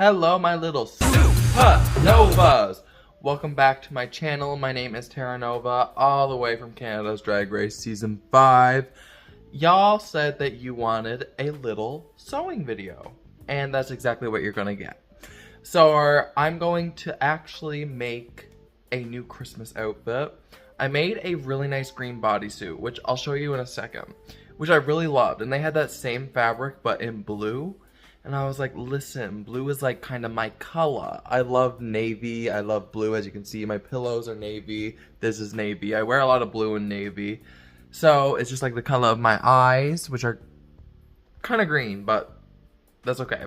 Hello, my little supernovas! Welcome back to my channel. My name is Terra Nova, all the way from Canada's Drag Race Season 5. Y'all said that you wanted a little sewing video, and that's exactly what you're gonna get. So I'm going to actually make a new Christmas outfit. I made a really nice green bodysuit, which I'll show you in a second, which I really loved. And they had that same fabric, but in blue. And I was like, listen, blue is like kind of my color. I love navy. I love blue. As you can see, my pillows are navy. This is navy. I wear a lot of blue and navy. So it's just like the color of my eyes, which are kind of green, but that's okay.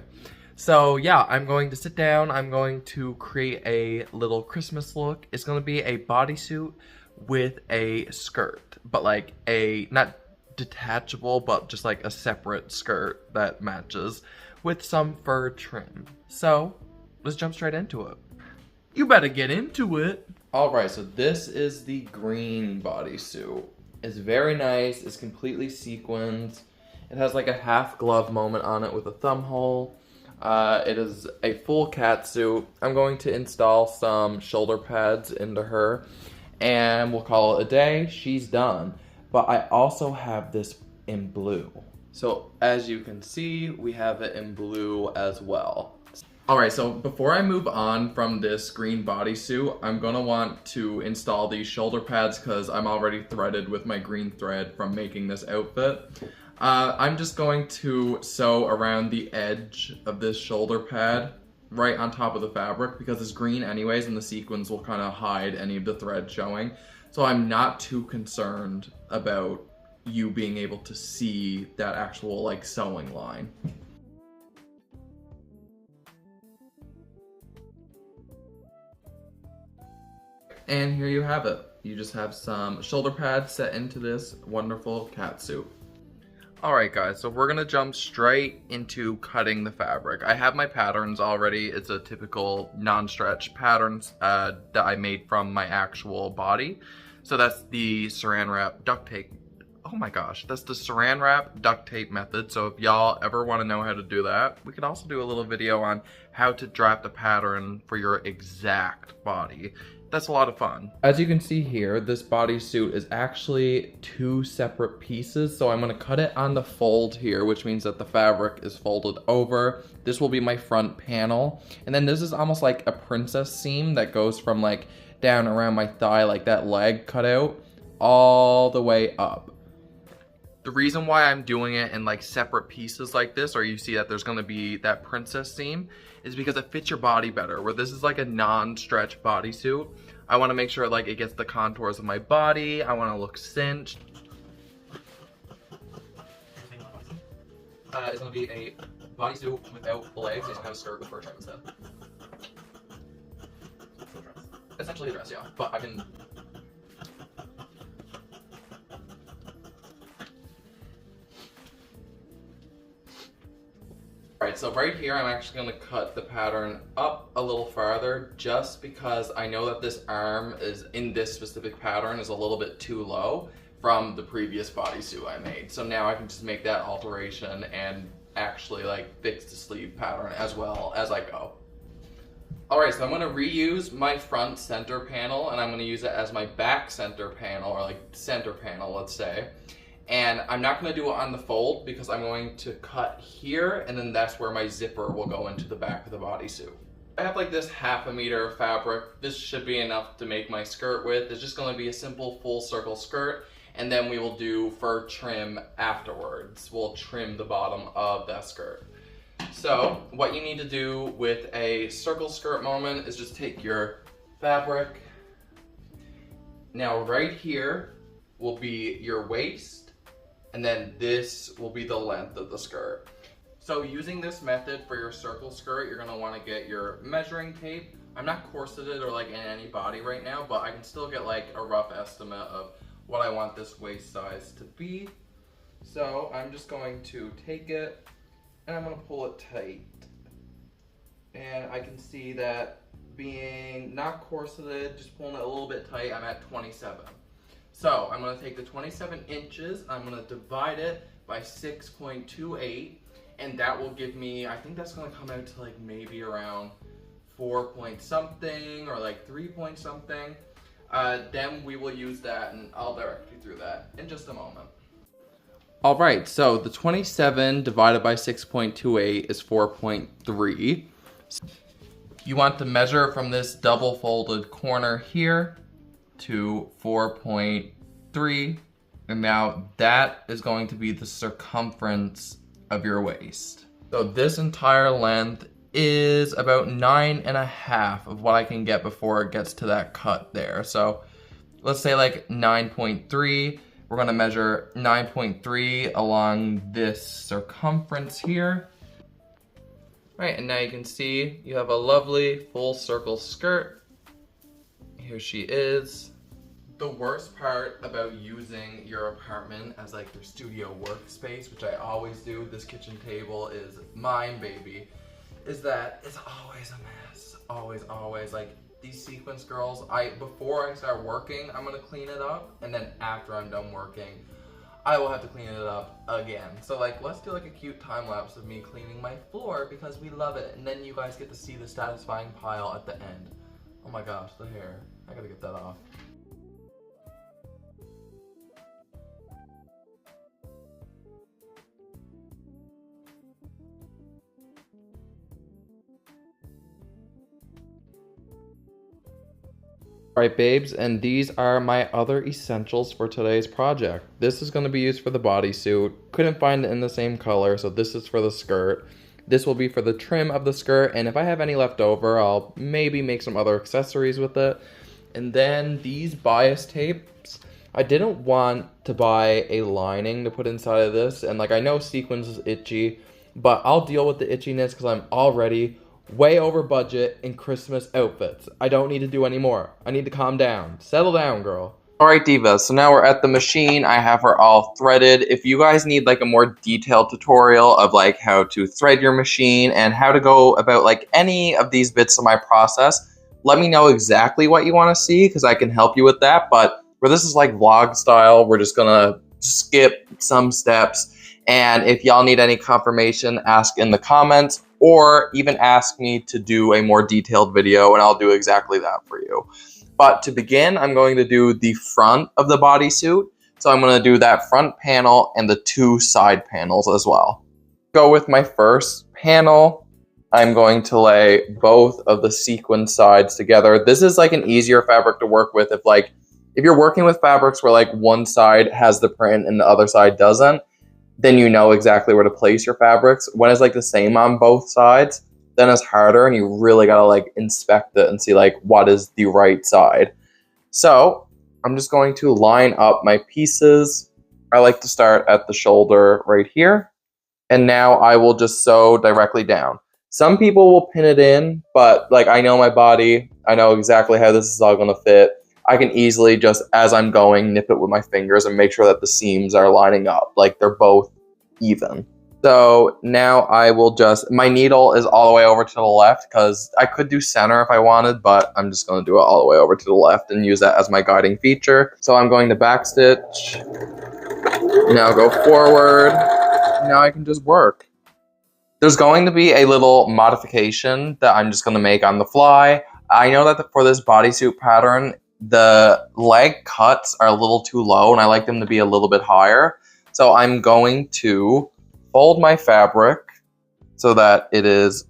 So yeah, I'm going to sit down. I'm going to create a little Christmas look. It's going to be a bodysuit with a skirt, but like a, not detachable, but just like a separate skirt that matches, with some fur trim. So let's jump straight into it. You better get into it. All right, so this is the green bodysuit. It's very nice. It's completely sequined. It has like a half glove moment on it with a thumb hole. It is a full catsuit. I'm going to install some shoulder pads into her, and we'll call it a day. She's done. But I also have this in blue. So as you can see, we have it in blue as well. All right, so before I move on from this green bodysuit, I'm gonna want to install these shoulder pads because I'm already threaded with my green thread from making this outfit. I'm just going to sew around the edge of this shoulder pad right on top of the fabric because it's green anyways and the sequins will kind of hide any of the thread showing. So I'm not too concerned about you being able to see that actual like sewing line. And here you have it. You just have some shoulder pads set into this wonderful catsuit. Alright guys, so we're gonna jump straight into cutting the fabric. I have my patterns already. It's a typical non-stretch patterns that I made from my actual body. So that's the saran wrap duct tape. Oh my gosh, that's the saran wrap duct tape method. So if y'all ever want to know how to do that, we could also do a little video on how to draft a pattern for your exact body. That's a lot of fun. As you can see here, this bodysuit is actually two separate pieces. So I'm going to cut it on the fold here, which means that the fabric is folded over. This will be my front panel. And then this is almost like a princess seam that goes from like down around my thigh, like that leg cut out, all the way up. The reason why I'm doing it in like separate pieces like this, or you see that there's gonna be that princess seam, is because it fits your body better. Where this is like a non-stretch bodysuit, I wanna make sure like it gets the contours of my body, I wanna look cinched. It's gonna be a bodysuit without legs, it's gonna have a skirt with fur trim instead. Essentially a dress, yeah, but I can... Alright, so right here I'm actually going to cut the pattern up a little farther just because I know that this arm is, in this specific pattern, is a little bit too low from the previous bodysuit I made. So now I can just make that alteration and actually like fix the sleeve pattern as well as I go. Alright, so I'm going to reuse my front center panel and I'm going to use it as my back center panel, or like center panel, let's say. And I'm not going to do it on the fold because I'm going to cut here and then that's where my zipper will go into the back of the bodysuit. I have like this 1/2 meter of fabric. This should be enough to make my skirt with. It's just going to be a simple full circle skirt, and then we will do fur trim afterwards. We'll trim the bottom of that skirt. So what you need to do with a circle skirt moment is just take your fabric. Now right here will be your waist, and then this will be the length of the skirt. So using this method for your circle skirt, you're gonna wanna get your measuring tape. I'm not corseted or like in any body right now, but I can still get like a rough estimate of what I want this waist size to be. So I'm just going to take it and I'm gonna pull it tight. And I can see that being not corseted, just pulling it a little bit tight, I'm at 27. So I'm going to take the 27 inches, I'm going to divide it by 6.28, and that will give me, I think that's gonna come out to like maybe around 4 point something or like 3 point something. Then we will use that, and I'll direct you through that in just a moment. All right, so the 27 divided by 6.28 is 4.3. You want to measure from this double folded corner here to 4.3, and now that is going to be the circumference of your waist. So this entire length is about 9.5 of what I can get before it gets to that cut there. So let's say like 9.3. We're gonna measure 9.3 along this circumference here. Right, and now you can see you have a lovely full circle skirt. Here she is. The worst part about using your apartment as like your studio workspace, which I always do, this kitchen table is mine, baby, is that it's always a mess. Always. Like these sequence girls, before I start working, I'm gonna clean it up, and then after I'm done working, I will have to clean it up again. So like, let's do like a cute time lapse of me cleaning my floor because we love it, and then you guys get to see the satisfying pile at the end. Oh my gosh, the hair. I gotta get that off. Alright babes, and these are my other essentials for today's project. This is going to be used for the bodysuit. Couldn't find it in the same color, so this is for the skirt. This will be for the trim of the skirt, and if I have any left over, I'll maybe make some other accessories with it. And then these bias tapes. I didn't want to buy a lining to put inside of this, and like I know sequins is itchy, but I'll deal with the itchiness because I'm already way over budget in Christmas outfits. I don't need to do any more. I need to calm down. Settle down, girl. Alright, divas, so now we're at the machine. I have her all threaded. If you guys need like a more detailed tutorial of like how to thread your machine and how to go about like any of these bits of my process, let me know exactly what you want to see because I can help you with that. But where this is like vlog style, we're just gonna skip some steps. And if y'all need any confirmation, ask in the comments, or even ask me to do a more detailed video and I'll do exactly that for you. But to begin, I'm going to do the front of the bodysuit. So I'm going to do that front panel and the 2 side panels as well. Go with my first panel. I'm going to lay both of the sequin sides together. This is like an easier fabric to work with if you're working with fabrics where like one side has the print and the other side doesn't, then you know exactly where to place your fabrics. When it's like the same on both sides, then it's harder and you really gotta like inspect it and see like what is the right side. So I'm just going to line up my pieces. I like to start at the shoulder right here. And now I will just sew directly down. Some people will pin it in, but like I know my body, I know exactly how this is all gonna fit. I can easily just, as I'm going, nip it with my fingers and make sure that the seams are lining up, like they're both even. So now I will just, my needle is all the way over to the left because I could do center if I wanted, but I'm just going to do it all the way over to the left and use that as my guiding feature. So I'm going to backstitch, now go forward, now I can just work. There's going to be a little modification that I'm just going to make on the fly. I know that for this bodysuit pattern, the leg cuts are a little too low and I like them to be a little bit higher. So I'm going to fold my fabric so that it is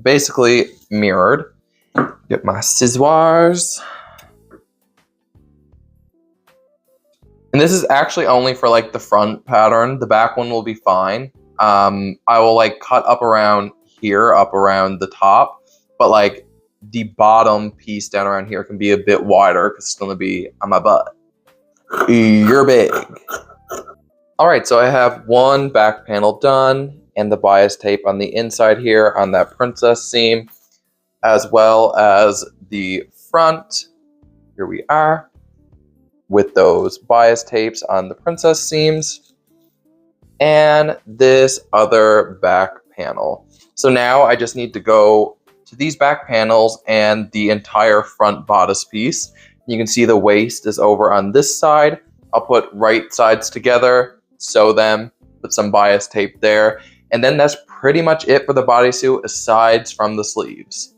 basically mirrored. Get my scissors. And this is actually only for like the front pattern. The back one will be fine. I will like cut up around here, up around the top, but like the bottom piece down around here can be a bit wider because it's going to be on my butt. You're big. Alright, so I have one back panel done and the bias tape on the inside here on that princess seam, as well as the front. Here we are with those bias tapes on the princess seams and this other back panel. So now I just need to go to these back panels and the entire front bodice piece. You can see the waist is over on this side. I'll put right sides together, sew them, put some bias tape there, And then that's pretty much it for the bodysuit aside from the sleeves.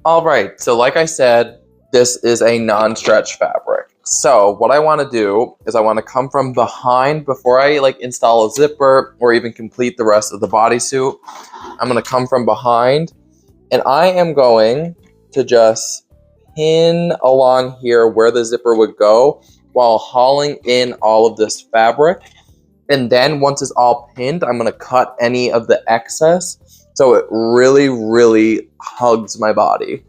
All right, so like I said, this is a non-stretch fabric. So what I want to do is I want to come from behind before I like install a zipper or even complete the rest of the bodysuit. I'm going to come from behind and I am going to just pin along here where the zipper would go while hauling in all of this fabric. And then once it's all pinned, I'm going to cut any of the excess so it really, really hugs my body.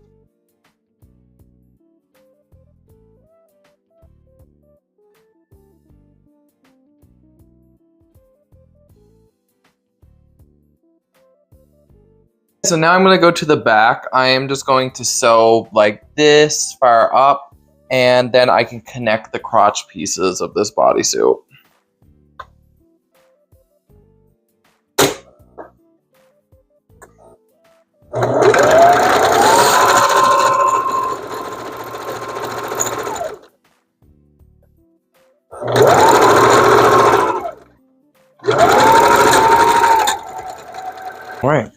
So now I'm going to go to the back. I am just going to sew like this far up, and then I can connect the crotch pieces of this bodysuit. All right,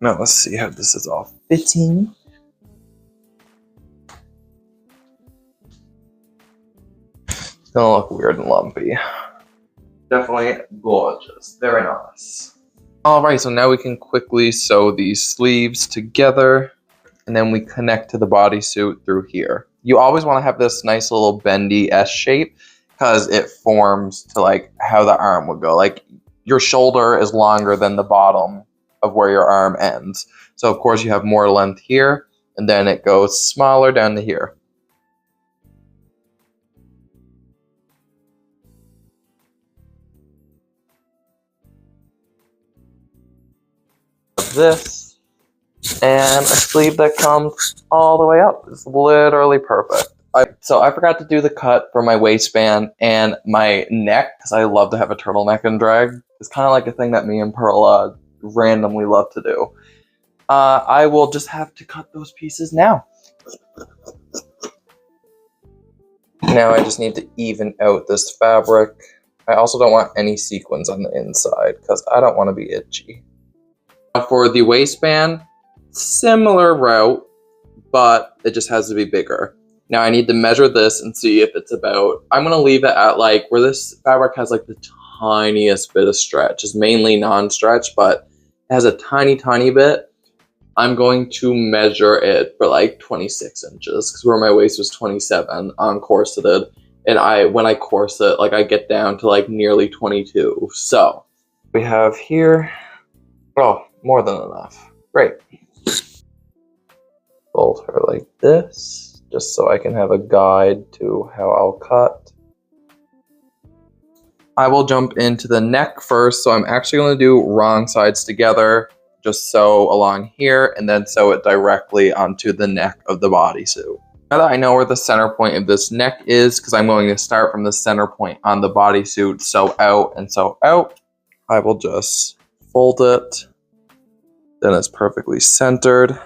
now let's see how this is all fitting. It's gonna look weird and lumpy. Definitely gorgeous, very nice. All right, so now we can quickly sew these sleeves together, and then we connect to the bodysuit through here. You always want to have this nice little bendy S shape because it forms to like how the arm would go. Like your shoulder is longer than the bottom of where your arm ends. So of course you have more length here, and then it goes smaller down to here. This and a sleeve that comes all the way up. It's literally perfect. So I forgot to do the cut for my waistband and my neck because I love to have a turtleneck in drag. It's kind of like a thing that me and Pearl randomly love to do. I will just have to cut those pieces now. Now I just need to even out this fabric. I also don't want any sequins on the inside because I don't want to be itchy. Now for the waistband, similar route, but it just has to be bigger. Now I need to measure this and see if it's about, I'm going to leave it at like where this fabric has like the tiniest bit of stretch. It's mainly non-stretch, but it has a tiny, tiny bit. I'm going to measure it for like 26 inches because where my waist was 27 on corseted. And when I corset, like I get down to like nearly 22. So we have here, oh, more than enough. Great. Fold her like this, just so I can have a guide to how I'll cut. I will jump into the neck first, so I'm actually going to do wrong sides together, just sew along here, and then sew it directly onto the neck of the bodysuit. Now that I know where the center point of this neck is, because I'm going to start from the center point on the bodysuit, sew out and sew out, I will just fold it, then it's perfectly centered.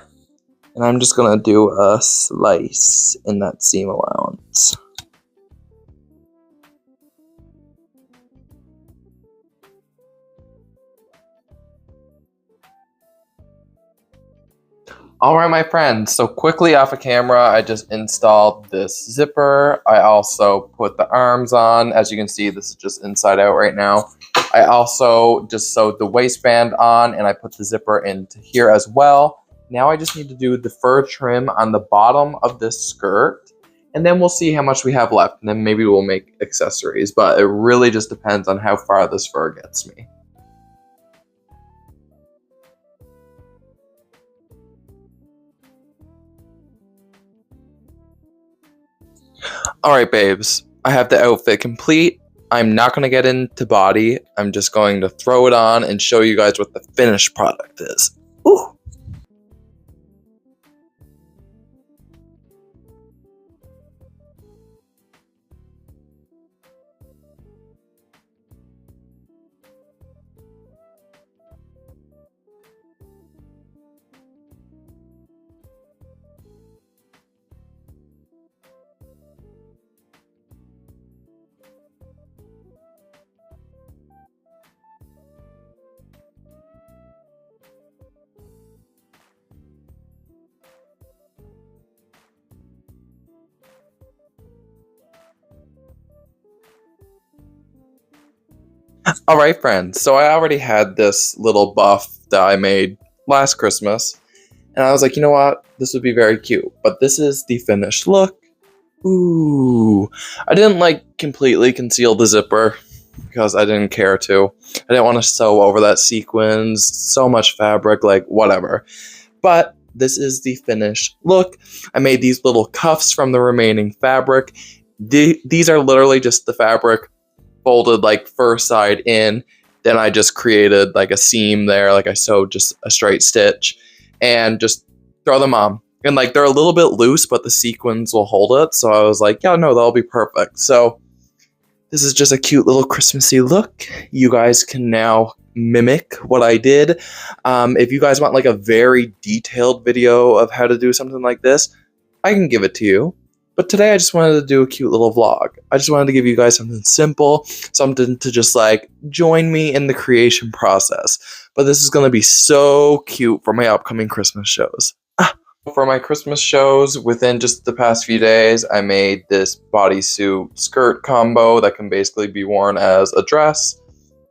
And I'm just going to do a slice in that seam allowance. Alright my friends, so quickly off of camera, I just installed this zipper. I also put the arms on. As you can see, this is just inside out right now. I also just sewed the waistband on and I put the zipper into here as well. Now I just need to do the fur trim on the bottom of this skirt, and then we'll see how much we have left, and then maybe we'll make accessories, but it really just depends on how far this fur gets me. Alright babes, I have the outfit complete. I'm not going to get into body, I'm just going to throw it on and show you guys what the finished product is. Ooh. Alright friends, so I already had this little buff that I made last Christmas, and I was like, you know what, this would be very cute, but this is the finished look. Ooh, I didn't like completely conceal the zipper because I didn't care to. I didn't want to sew over that sequins, so much fabric, like whatever. But this is the finished look. I made these little cuffs from the remaining fabric. These are literally just the fabric folded like first side in. Then I just created like a seam there, like I sewed just a straight stitch and just throw them on. And like they're a little bit loose, but the sequins will hold it. So I was like, yeah, no, that'll be perfect. So this is just a cute little Christmassy look. You guys can now mimic what I did. If you guys want like a very detailed video of how to do something like this, I can give it to you. But today I just wanted to do a cute little vlog. I just wanted to give you guys something simple, something to just like join me in the creation process. But this is going to be so cute for my upcoming Christmas shows. For my Christmas shows, within just the past few days, I made this bodysuit skirt combo that can basically be worn as a dress.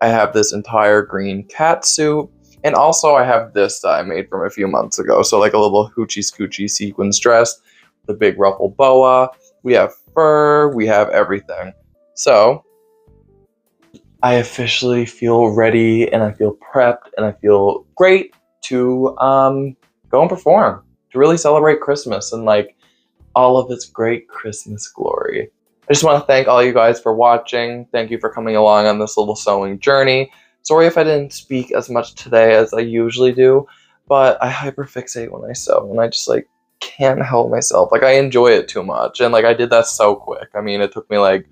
I have this entire green cat suit. And also I have this that I made from a few months ago. So like a little hoochie scoochie sequins dress. The big ruffle boa, we have fur, we have everything. So I officially feel ready and I feel prepped and I feel great to go and perform, to really celebrate Christmas and like all of its great Christmas glory. I just want to thank all you guys for watching. Thank you for coming along on this little sewing journey. Sorry if I didn't speak as much today as I usually do, but I hyperfixate when I sew and I just like can't help myself. Like I enjoy it too much, and like I did that so quick. I mean, it took me like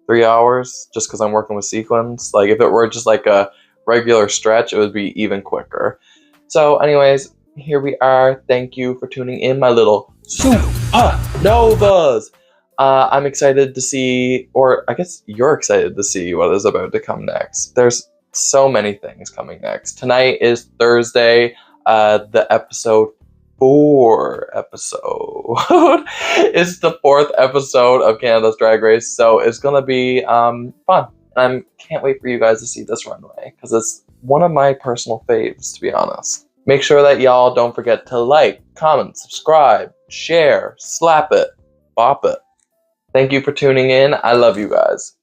3 hours just because I'm working with sequins. Like if it were just like a regular stretch, it would be even quicker. So anyways, here we are. Thank you for tuning in, my little supernovas. I'm excited to see, or I guess you're excited to see what is about to come next. There's so many things coming next. Tonight is Thursday, the episode 4 episode. It's the 4th episode of Canada's Drag Race, so it's gonna be fun. I can't wait for you guys to see this runway because it's one of my personal faves, to be honest. Make sure that y'all don't forget to like, comment, subscribe, share, slap it, bop it. Thank you for tuning in. I love you guys.